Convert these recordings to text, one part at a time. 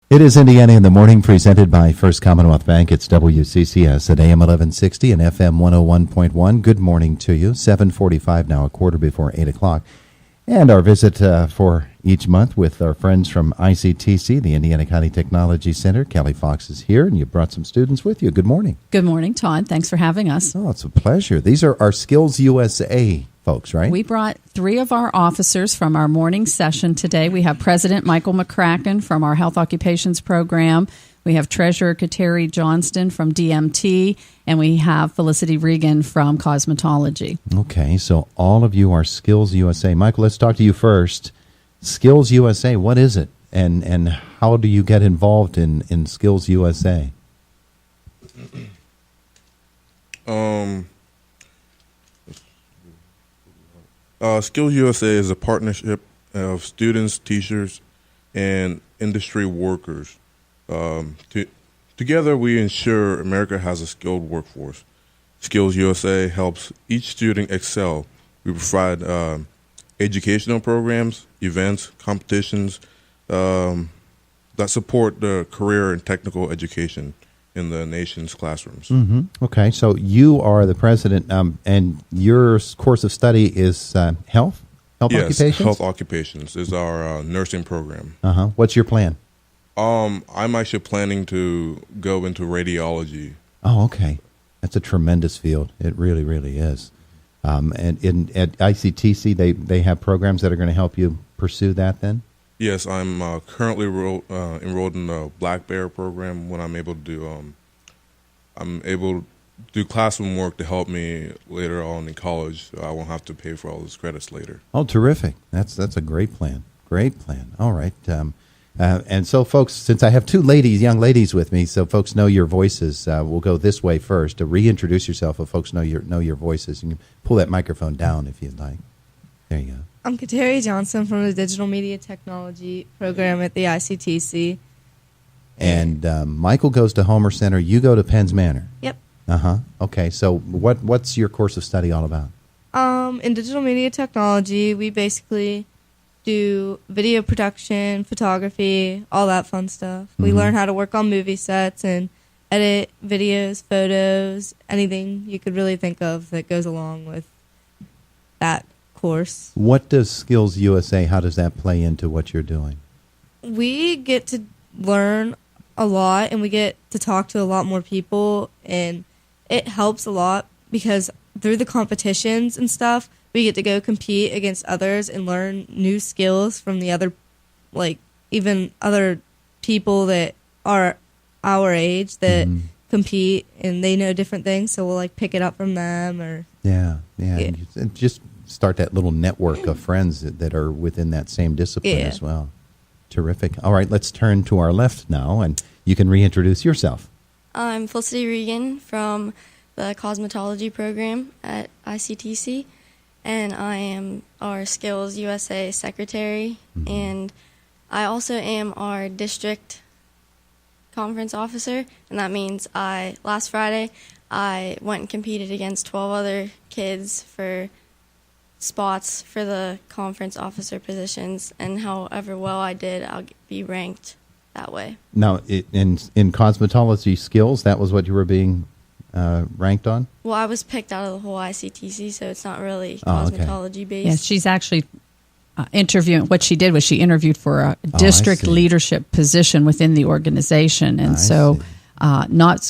It is Indiana in the Morning, presented by First Commonwealth Bank. It's WCCS at AM 1160 and FM 101.1. Good morning to you. 7:45 now, a quarter before 8 o'clock. And our visit for each month with our friends from ICTC, the Indiana County Technology Center. Kelly Fox is here, and you brought some students with you. Good morning. Good morning, Todd. Thanks for having us. Oh, it's a pleasure. These are our Skills USA folks, right? We brought 3 of our officers from our morning session today. We have President Michael McCracken from our Health Occupations Program. We have Treasurer Kateri Johnston from DMT, and we have Felicity Regan from Cosmetology. Okay, so all of you are Skills USA. Michael, let's talk to you first. Skills USA, what is it? And how do you get involved in Skills USA? Skills USA is a partnership of students, teachers, and industry workers. Together, we ensure America has a skilled workforce. Skills USA helps each student excel. We provide educational programs, events, competitions that support the career and technical education in the nation's classrooms. Mm-hmm. Okay, so you are the president, and your course of study is health occupations? Yes, health occupations is our nursing program. Uh-huh. What's your plan? I'm actually planning to go into radiology. Oh, okay. That's a tremendous field. It really, really is. And at ICTC, they have programs that are going to help you pursue that then? Yes, I'm currently enrolled in the Black Bear program. When I'm able to do classroom work to help me later on in college, so I won't have to pay for all those credits later. Oh, terrific! That's a great plan. Great plan. All right. And so, folks, since I have 2 young ladies with me, so folks know your voices, we'll go this way first to reintroduce yourself. If folks know your voices, you can pull that microphone down if you'd like. There you go. I'm Kateri Johnson from the Digital Media Technology program at the ICTC. And Michael goes to Homer Center. You go to Penns Manor. Yep. Uh-huh. Okay, so what's your course of study all about? In Digital Media Technology, we basically do video production, photography, all that fun stuff. Mm-hmm. We learn how to work on movie sets and edit videos, photos, anything you could really think of that goes along with that course. What does Skills USA, how does that play into what you're doing? We get to learn a lot, and we get to talk to a lot more people, and it helps a lot because through the competitions and stuff, we get to go compete against others and learn new skills from the other, like even other people that are our age that compete, and they know different things, so we'll like pick it up from them. Or yeah. And just start that little network of friends that are within that same discipline as well. Terrific. All right, let's turn to our left now, and you can reintroduce yourself. I'm Felicity Regan from the Cosmetology program at ICTC, and I am our Skills USA secretary, and I also am our district conference officer, and that means last Friday I went and competed against 12 other kids for spots for the conference officer positions, and however well I did, I'll be ranked that way. Now, in cosmetology skills, that was what you were being ranked on? Well, I was picked out of the whole ICTC, so it's not really cosmetology based. Yes, she's actually interviewing. What she did was she interviewed for a district leadership position within the organization, and not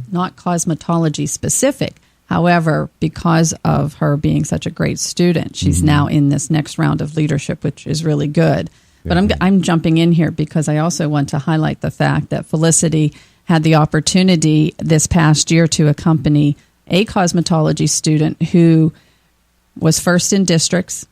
cosmetology specific. However, because of her being such a great student, she's now in this next round of leadership, which is really good. But I'm jumping in here because I also want to highlight the fact that Felicity had the opportunity this past year to accompany a cosmetology student who was first in districts,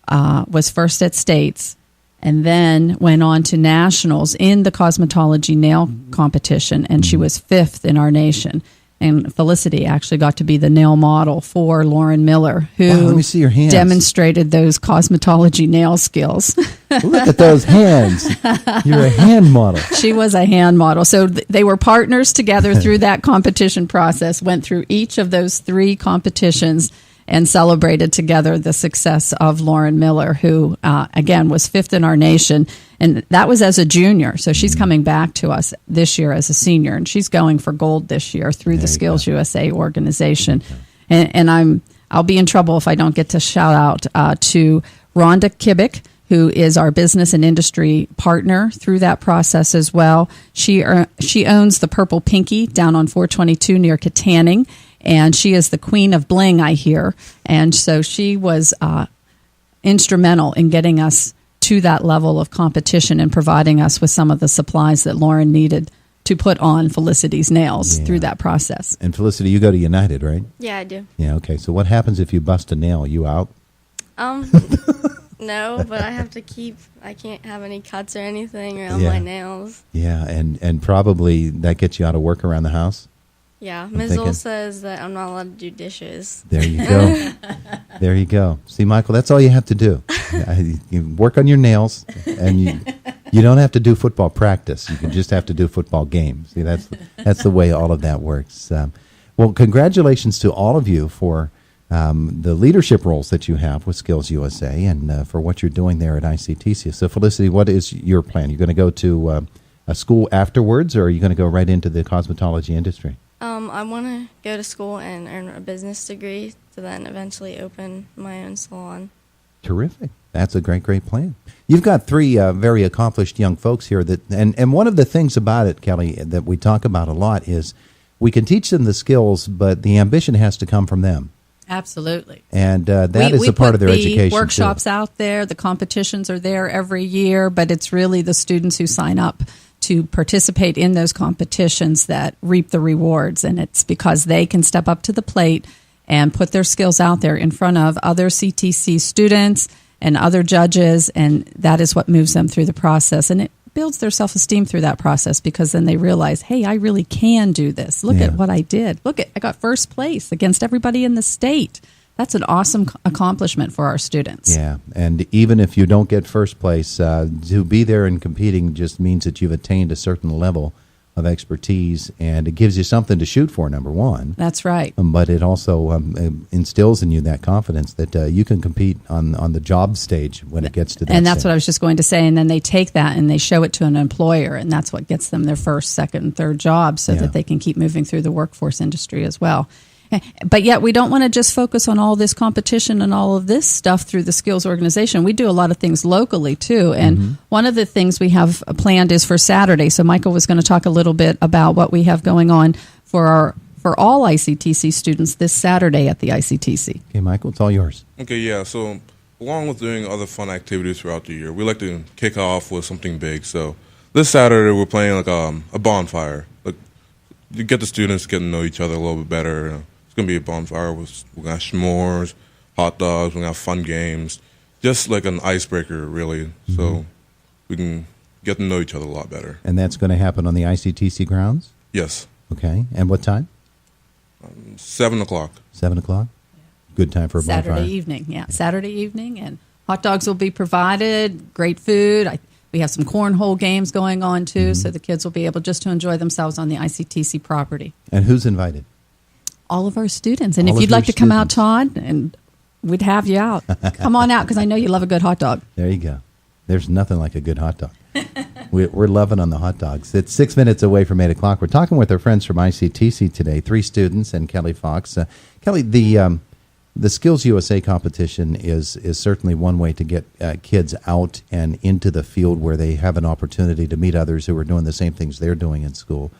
was first at states, and then went on to nationals in the cosmetology nail competition, and she was 5th in our nation. And Felicity actually got to be the nail model for Lauren Miller, who let me see your hands. Demonstrated those cosmetology nail skills. Look at those hands. You're a hand model. She was a hand model. So they were partners together through that competition process, went through each of those 3 competitions, and celebrated together the success of Lauren Miller, who, again, was 5th in our nation. And that was as a junior. So she's coming back to us this year as a senior, and she's going for gold this year through the Skills USA organization. And I'll be in trouble if I don't get to shout out to Rhonda Kibbick, who is our business and industry partner through that process as well. She owns the Purple Pinky down on 422 near Katanning, and she is the queen of bling, I hear. And so she was instrumental in getting us to that level of competition and providing us with some of the supplies that Lauren needed to put on Felicity's nails through that process. And Felicity, you go to United, right? Yeah, I do. Yeah, okay. So what happens if you bust a nail? You out? No, but I can't have any cuts or anything around my nails. Yeah, and probably that gets you out of work around the house? Yeah, Ms. Zoll says that I'm not allowed to do dishes. There you go. There you go. See, Michael, that's all you have to do. You work on your nails, and you don't have to do football practice. You can just have to do football games. See, that's the way all of that works. Well, congratulations to all of you for the leadership roles that you have with Skills USA and for what you're doing there at ICTC. So, Felicity, what is your plan? You're going to go to a school afterwards, or are you going to go right into the cosmetology industry? I want to go to school and earn a business degree to then eventually open my own salon. Terrific. That's a great plan. You've got 3 very accomplished young folks here and one of the things about it, Kelly, that we talk about a lot is we can teach them the skills, but the ambition has to come from them. Absolutely. And that is a part of their education. We put the workshops out there. The competitions are there every year, but it's really the students who sign up to participate in those competitions that reap the rewards. And it's because they can step up to the plate and put their skills out there in front of other CTC students and other judges, and that is what moves them through the process. And it builds their self-esteem through that process because then they realize, hey, I really can do this. Look at what I did. I got first place against everybody in the state. That's an awesome accomplishment for our students. Yeah, and even if you don't get first place, to be there and competing just means that you've attained a certain level of expertise, and it gives you something to shoot for, number one. That's right. But it also instills in you that confidence that you can compete on the job stage when it gets to that And that's stage. what I was just going to say. And then they take that and they show it to an employer, and that's what gets them their first, second, and third job so that they can keep moving through the workforce industry as well. But yet we don't want to just focus on all this competition and all of this stuff through the skills organization. We do a lot of things locally too. And one of the things we have planned is for Saturday. So Michael was going to talk a little bit about what we have going on for all ICTC students this Saturday at the ICTC. Okay, Michael, it's all yours. Okay, yeah. So along with doing other fun activities throughout the year, we like to kick off with something big. So this Saturday we're playing like a bonfire. Like you get the students to get to know each other a little bit better. It's going to be a bonfire. We're going to have s'mores, hot dogs. We're going to have fun games. Just like an icebreaker, really. So we can get to know each other a lot better. And that's going to happen on the ICTC grounds? Yes. Okay. And what time? 7 o'clock. 7 o'clock? Good time for a bonfire. Saturday evening, Saturday evening. And hot dogs will be provided, great food. We have some cornhole games going on, too, so the kids will be able just to enjoy themselves on the ICTC property. And who's invited? All of our students. And All if of you'd your like to come out, students. Todd, and we'd have you out. Come on out, because I know you love a good hot dog. There you go. There's nothing like a good hot dog. We're loving on the hot dogs. It's 6 minutes away from 8 o'clock. We're talking with our friends from ICTC today, 3 students and Kelly Fox. Kelly, the Skills USA competition is certainly one way to get kids out and into the field where they have an opportunity to meet others who are doing the same things they're doing in school.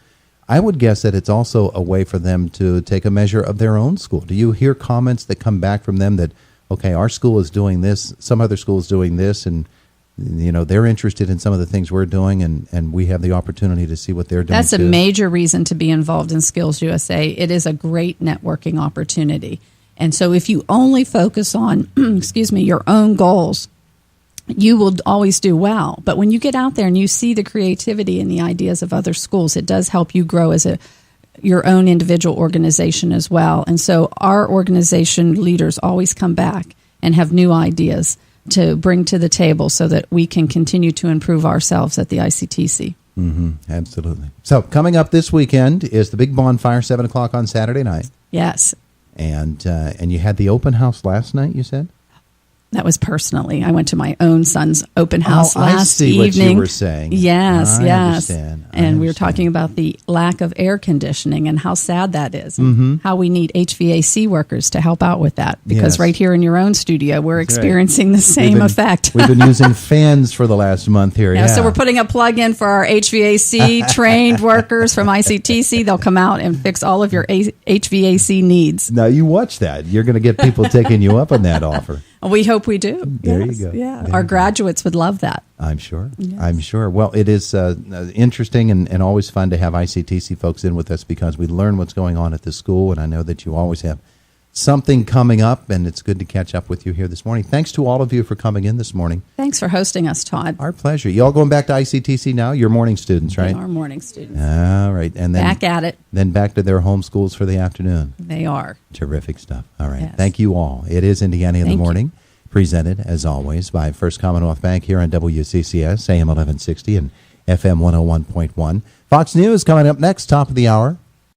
I would guess that it's also a way for them to take a measure of their own school. Do you hear comments that come back from them that, okay, our school is doing this, some other school is doing this, and they're interested in some of the things we're doing, and we have the opportunity to see what they're doing. That's too. a major reason to be involved in Skills USA. It is a great networking opportunity. And so if you only focus on, your own goals, you will always do well. But when you get out there and you see the creativity and the ideas of other schools, it does help you grow as your own individual organization as well. And so our organization leaders always come back and have new ideas to bring to the table so that we can continue to improve ourselves at the ICTC. Absolutely. So coming up this weekend is the big bonfire, 7 o'clock on Saturday night. Yes. And you had the open house last night, you said? That was personally. I went to my own son's open house last I see evening. what you were saying. Yes, I yes. understand. And we were talking about the lack of air conditioning and how sad that is, and how we need HVAC workers to help out with that. Because Yes. right here in your own studio, we're That's right. experiencing the same effect. We've been using fans for the last month here. Yeah, so we're putting a plug in for our HVAC trained workers from ICTC. They'll come out and fix all of your HVAC needs. Now, you watch that. You're going to get people taking you up on that offer. We hope we do. There Yes, you go. Yeah, There our you go. graduates would love that. I'm sure. Yes. I'm sure. Well, it is interesting and always fun to have ICTC folks in with us because we learn what's going on at the school, and I know that you always have something coming up, and it's good to catch up with you here this morning. Thanks to all of you for coming in this morning. Thanks for hosting us, Todd. Our pleasure. You all going back to ICTC now? You're morning students, right? They are morning students. All right. And then Back at it. Then back to their home schools for the afternoon. They are. Terrific stuff. All right. Yes. Thank you all. It is Indiana in the Thank you. Morning, presented, as always, by First Commonwealth Bank here on WCCS, AM 1160 and FM 101.1. Fox News coming up next, top of the hour.